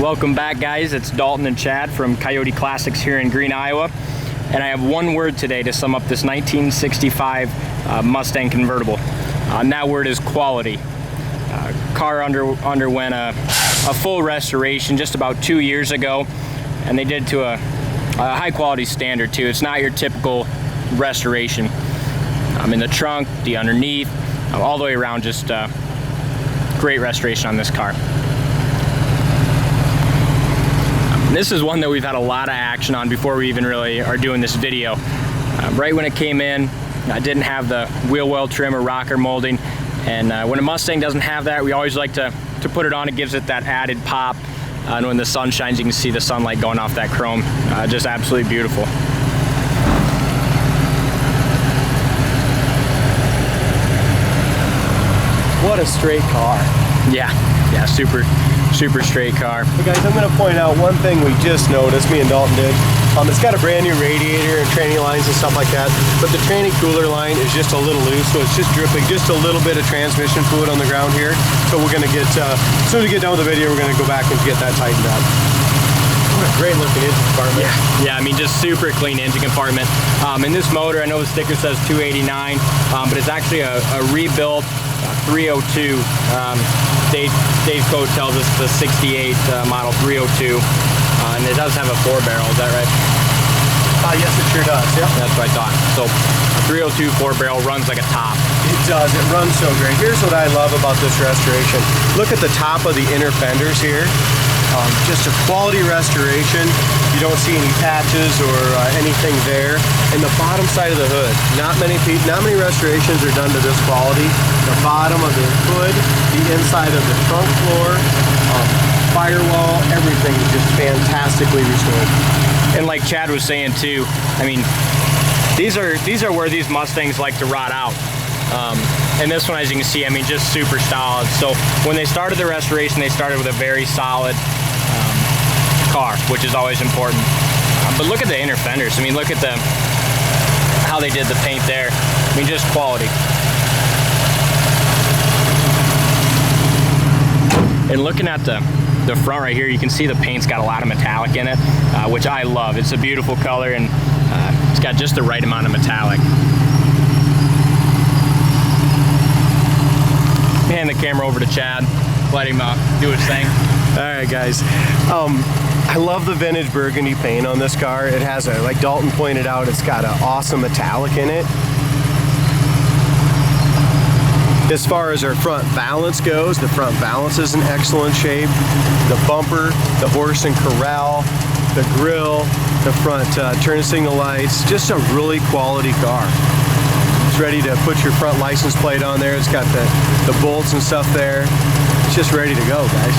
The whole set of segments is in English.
Welcome back, guys. It's Dalton and Chad from Coyote Classics here in Green, Iowa. And I have one word today to sum up this 1965 Mustang convertible. And that word is quality. Car underwent a full restoration just about 2 years ago, and they did to a high quality standard too. It's not your typical restoration. In the trunk, the underneath, all the way around, just great restoration on this car. This is one that we've had a lot of action on before we even really are doing this video. Right when it came in, I didn't have the wheel well trim or rocker molding, and when a Mustang doesn't have that, we always like to put it on. It gives it that added pop, and when the sun shines, you can see the sunlight going off that chrome. Just absolutely beautiful. What a straight car. Yeah, super straight car. Hey guys, I'm going to point out one thing we just noticed, me and Dalton did. It's got a brand new radiator and training lines and stuff like that, but the training cooler line is just a little loose, so it's just dripping just a little bit of transmission fluid on the ground here. So we're going to get, as soon as we get done with the video, we're going to go back and get that tightened up. What a great looking engine compartment. Yeah, I mean, just super clean engine compartment. In this motor, I know the sticker says 289, but it's actually a rebuilt 302. Dave Code tells us the 68 model 302, and it does have a 4-barrel. Is that right? Yes, it sure does. Yep. That's what I thought. So 302 4-barrel runs like a top. It does. It runs so great. Here's what I love about this restoration. Look at the top of the inner fenders here. Just a quality restoration. You don't see any patches or anything there. And the bottom side of the hood, not many restorations are done to this quality. The bottom of the hood, the inside of the trunk floor, firewall, everything is just fantastically restored. And like Chad was saying too, I mean, these are where these Mustangs like to rot out. And this one, as you can see, I mean, just super solid. So when they started the restoration, they started with a very solid car, which is always important. But look at the inner fenders. I mean, look at how they did the paint there. I mean, just quality. And looking at the front right here, you can see the paint's got a lot of metallic in it, which I love. It's a beautiful color, and it's got just the right amount of metallic. Hand the camera over to Chad, let him do his thing. All right, guys. I love the vintage burgundy paint on this car. It has like Dalton pointed out, it's got an awesome metallic in it. As far as our front balance goes, the front balance is in excellent shape. The bumper, the horse and corral, the grille, the front turn signal lights, just a really quality car. It's ready to put your front license plate on there. It's got the bolts and stuff there. It's just ready to go, guys.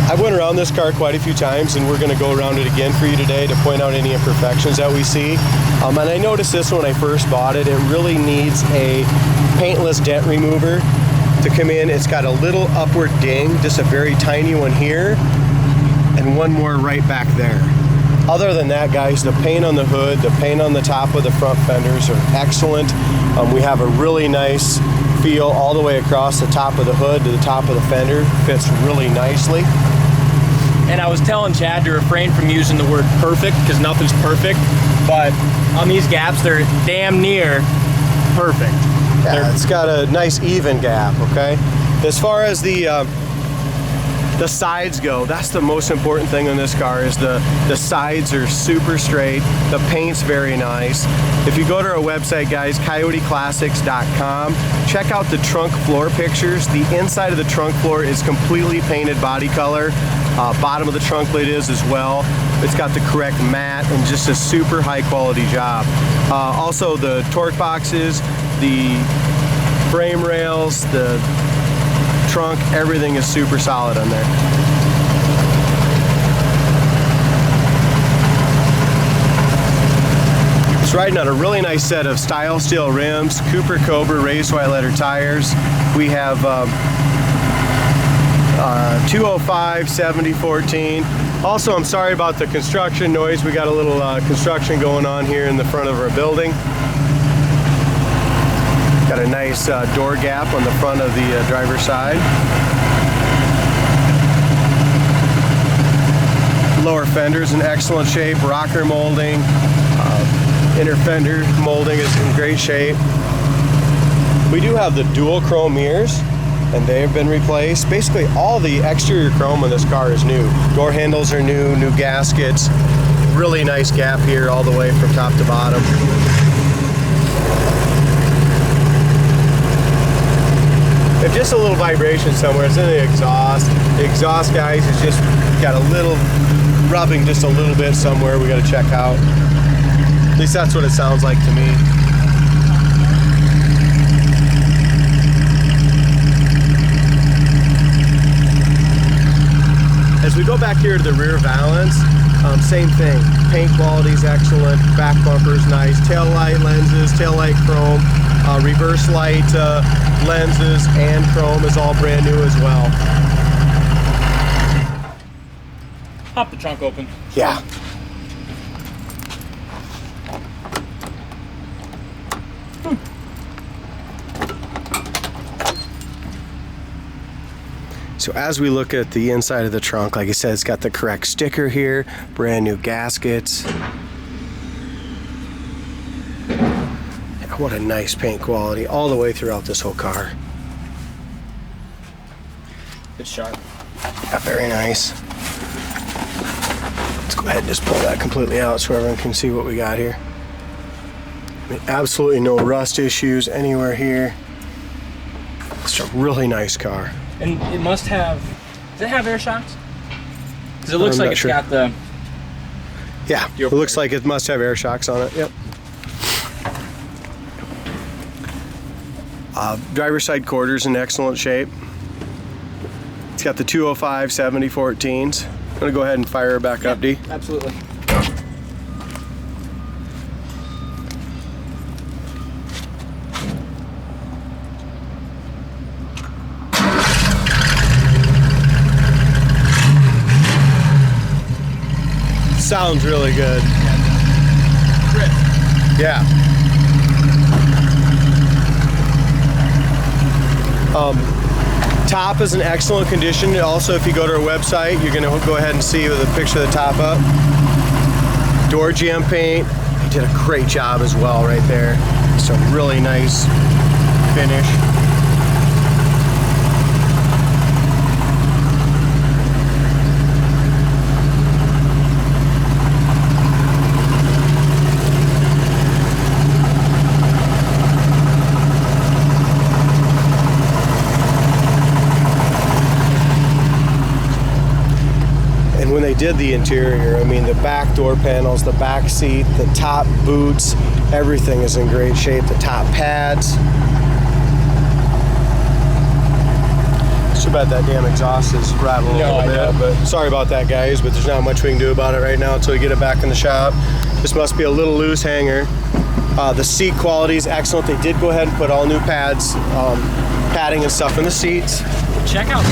I went around this car quite a few times, and we're going to go around it again for you today to point out any imperfections that we see. And I noticed this when I first bought it. It really needs a paintless dent remover to come in. It's got a little upward ding, just a very tiny one here, and one more right back there. Other than that, guys, the paint on the hood, the paint on the top of the front fenders are excellent. We have a really nice feel all the way across the top of the hood to the top of the fender. Fits really nicely. And I was telling Chad to refrain from using the word perfect, because nothing's perfect, but on these gaps, they're damn near perfect. Yeah, it's got a nice even gap, okay? As far as the sides go, that's the most important thing on this car, is the sides are super straight, the paint's very nice. If you go to our website, guys, coyoteclassics.com, check out the trunk floor pictures. The inside of the trunk floor is completely painted body color. Bottom of the trunk lid is as well. It's got the correct mat and just a super high quality job. Also the torque boxes, the frame rails, the trunk, everything is super solid on there. It's riding on a really nice set of style steel rims, Cooper Cobra raised white letter tires. We have 205 7014. Also, I'm sorry about the construction noise. We got a little construction going on here in the front of our building. Got a nice door gap on the front of the driver's side. Lower fender's in excellent shape. Rocker molding, inner fender molding is in great shape. We do have the dual chrome mirrors, and they have been replaced. Basically all the exterior chrome on this car is new. Door handles are new, new gaskets. Really nice gap here all the way from top to bottom. If just a little vibration somewhere, it's in the exhaust. The exhaust, guys, is just got a little rubbing just a little bit somewhere we got to check out. At least that's what it sounds like to me. As we go back here to the rear valance, same thing. Paint quality is excellent. Back bumper is nice. Tail light lenses, tail light chrome, reverse light lenses, and chrome is all brand new as well. Pop the trunk open. Yeah. So as we look at the inside of the trunk, like I said, it's got the correct sticker here, brand new gaskets. Yeah, what a nice paint quality all the way throughout this whole car. It's sharp. Yeah, very nice. Let's go ahead and just pull that completely out so everyone can see what we got here. I mean, absolutely no rust issues anywhere here. It's a really nice car. And it must have, does it have air shocks? Because it looks like it's got the... Yeah, it looks like it must have air shocks on it, yep. Driver's side quarters in excellent shape. It's got the 205 7014s. I'm gonna go ahead and fire her back up, D. Absolutely. Sounds really good. Crisp. Yeah. Top is in excellent condition. Also, if you go to our website, you're gonna go ahead and see with a picture of the top up. Door jam paint. He did a great job as well right there. It's a really nice finish. When they did the interior, I mean, the back door panels, the back seat, the top boots, everything is in great shape. The top pads. Too bad that damn exhaust is rattling a little bit, but sorry about that, guys, but there's not much we can do about it right now until we get it back in the shop. This must be a little loose hanger. The seat quality is excellent. They did go ahead and put all new pads, padding and stuff in the seats. Check out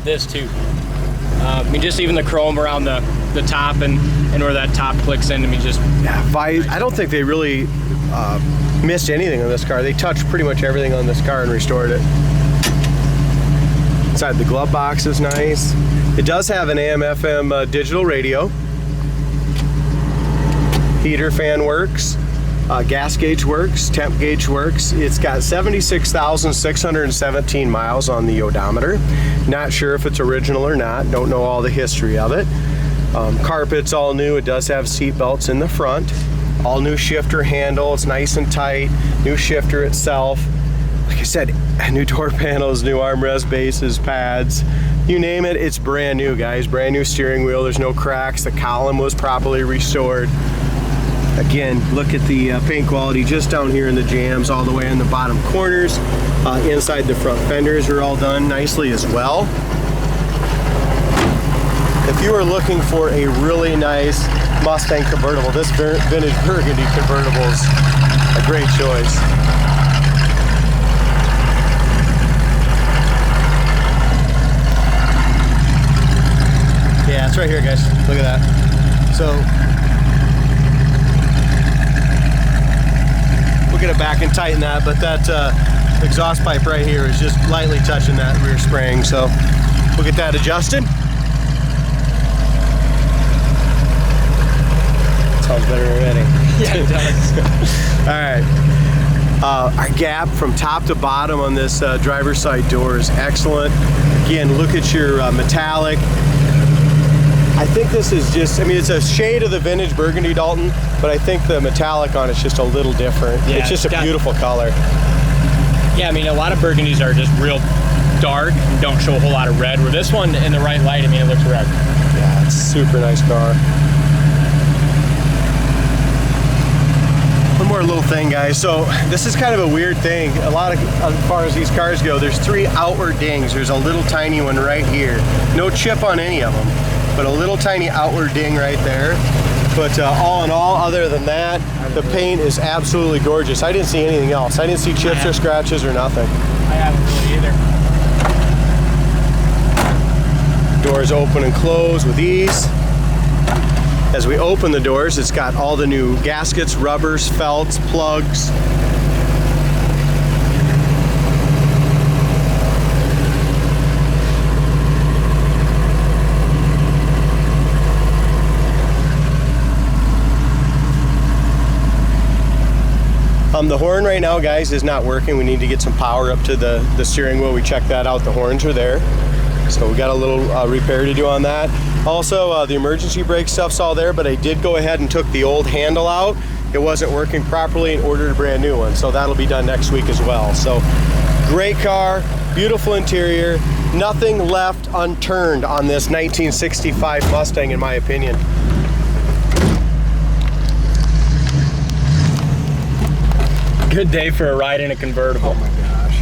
this too. I mean, just even the chrome around the top and where that top clicks in. I mean, just... Yeah, I don't think they really missed anything on this car. They touched pretty much everything on this car and restored it. Inside the glove box is nice. It does have an AM/FM digital radio. Heater fan works. Gas gauge works. Temp gauge works. It's got 76,617 miles on the odometer. Not sure if it's original or not. Don't know all the history of it. Carpet's all new. It does have seat belts in the front. All new shifter handle. It's nice and tight. New shifter itself. Like I said, new door panels, new armrest bases, pads. You name it, it's brand new, guys. Brand new steering wheel. There's no cracks. The column was properly restored. Again, look at the paint quality just down here in the jams, all the way in the bottom corners. Inside the front fenders are all done nicely as well. If you are looking for a really nice Mustang convertible, this vintage burgundy convertible is a great choice. Yeah, it's right here, guys. Look at that. So, we'll get it back and tighten that, but that exhaust pipe right here is just lightly touching that rear spring, so we'll get that adjusted. Sounds better already. Yeah, it does. All right. Our gap from top to bottom on this driver's side door is excellent. Again, look at your metallic. I think this is just, I mean, it's a shade of the vintage burgundy, Dalton, but I think the metallic on it's just a little different. Yeah, it's just a beautiful color. Yeah, I mean, a lot of burgundies are just real dark and don't show a whole lot of red, where this one, in the right light, I mean, it looks red. Yeah, it's a super nice car. One more little thing, guys. So this is kind of a weird thing. A lot of, as far as these cars go, there's 3 outward dings. There's a little tiny one right here. No chip on any of them, but a little tiny outward ding right there. But all in all, other than that, the paint is absolutely gorgeous. I didn't see anything else. I didn't see chips or scratches or nothing. I haven't really either. Doors open and close with ease. As we open the doors, it's got all the new gaskets, rubbers, felts, plugs. The horn right now, guys, is not working. We need to get some power up to the steering wheel. We checked that out. The horns are there. So we got a little repair to do on that. Also, the emergency brake stuff's all there, but I did go ahead and took the old handle out. It wasn't working properly and ordered a brand new one. So that'll be done next week as well. So great car, beautiful interior, nothing left unturned on this 1965 Mustang, in my opinion. Good day for a ride in a convertible. Oh my gosh.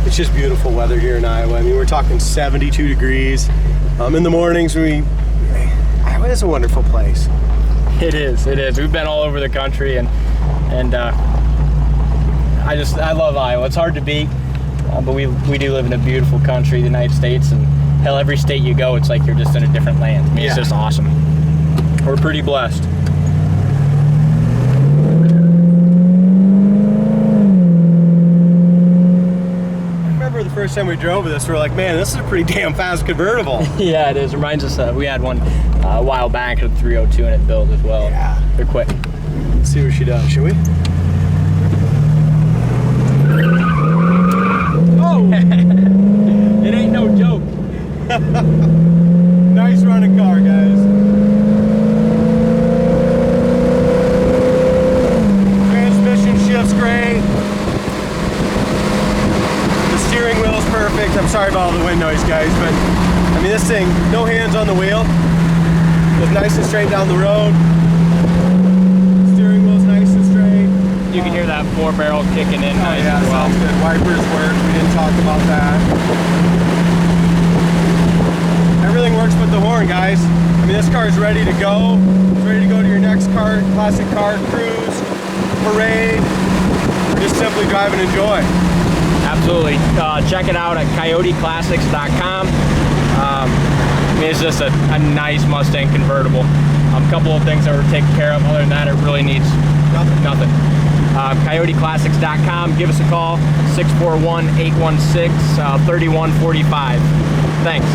It's just beautiful weather here in Iowa. I mean, we're talking 72 degrees. In the mornings, Iowa is a wonderful place. It is, it is. We've been all over the country, and I love Iowa. It's hard to beat, but we do live in a beautiful country, the United States, and hell, every state you go, it's like you're just in a different land. I mean, It's just awesome. We're pretty blessed. The first time we drove this, we were like, man, this is a pretty damn fast convertible. Yeah, it is. Reminds us we had one a while back at 302 and it built as well. Yeah. They're quick. Let's see what she does, shall we? Oh! It ain't no joke. Nice running car, guys. Transmission shifts great. Steering wheel's perfect. I'm sorry about all the wind noise, guys, but I mean, this thing, no hands on the wheel. Goes nice and straight down the road. Steering wheel's nice and straight. You can hear that 4-barrel kicking in nice yeah, as well. Sounds good. Wipers work. We didn't talk about that. Everything works but the horn, guys. I mean, this car is ready to go. It's ready to go to your next car, classic car, cruise, parade, or just simply drive and enjoy. Absolutely. Check it out at coyoteclassics.com. I mean, it's just a nice Mustang convertible. A couple of things that were taken care of. Other than that, it really needs nothing. Coyoteclassics.com. Give us a call, 641-816-3145. Thanks.